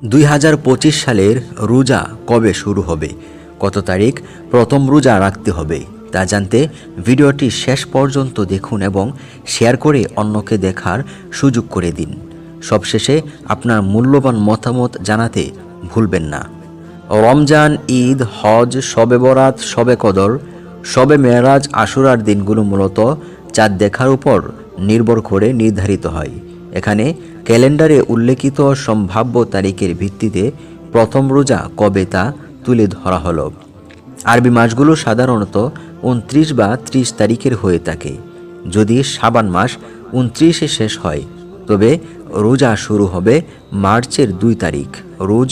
2025 সালের রোজা কবে শুরু হবে, কত তারিখ প্রথম রোজা রাখতে হবে তা জানতে ভিডিওটি শেষ পর্যন্ত দেখুন এবং শেয়ার করে অন্যকে দেখার সুযোগ করে দিন। সবশেষে আপনার মূল্যবান মতামত জানাতে ভুলবেন না। রমজান, ঈদ, হজ, শবে বরাত, শবে কদর, শবে মেরাজ, আশুরার দিনগুলো মূলত চাঁদ দেখার উপর নির্ভর করে নির্ধারিত হয়। এখানে ক্যালেন্ডারে উল্লেখিত সম্ভাব্য তারিখের ভিত্তিতে প্রথম রোজা কবে তা তুলে ধরা হলো। আরবি মাসগুলো সাধারণত 29 বা 30 তারিখের হয়ে থাকে। যদি শাবান মাস 29-এ শেষ হয় তবে রোজা শুরু হবে মার্চের 2 তারিখ, রোজ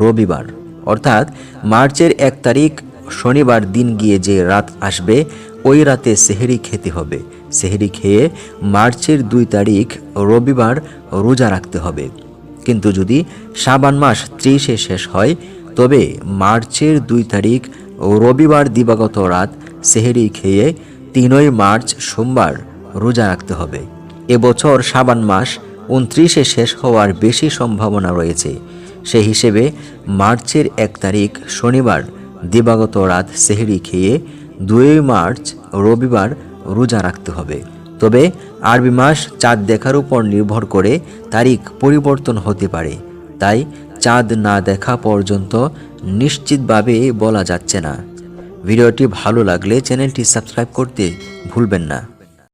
রবিবার। অর্থাৎ মার্চের 1 তারিখ শনিবার দিন গিয়ে যে রাত আসবে ওই রাতে সেহরি খেতে হবে। সেহরি খেয়ে মার্চের 2 তারিখ রবিবার রোজা রাখতে হবে। কিন্তু যদি শাবান মাস 30-এ শেষ হয় তবে মার্চের 2 তারিখ রবিবার দিবাগত রাত সেহরি খেয়ে 3 মার্চ সোমবার রোজা রাখতে হবে। এবছর শাবান মাস 29-এ শেষ হওয়ার বেশি সম্ভাবনা রয়েছে। সেই হিসেবে মার্চের 1 তারিখ শনিবার দিবাগত রাত সেহরি খেয়ে 2 মার্চ রবিবার রোজা রাখতে হবে। তবে আরবি মাস চাঁদ দেখার উপর নির্ভর করে তারিখ পরিবর্তন হতে পারে, তাই চাঁদ না দেখা পর্যন্ত নিশ্চিতভাবে বলা যাচ্ছে না। ভিডিওটি ভালো লাগলে চ্যানেলটি সাবস্ক্রাইব করতে ভুলবেন না।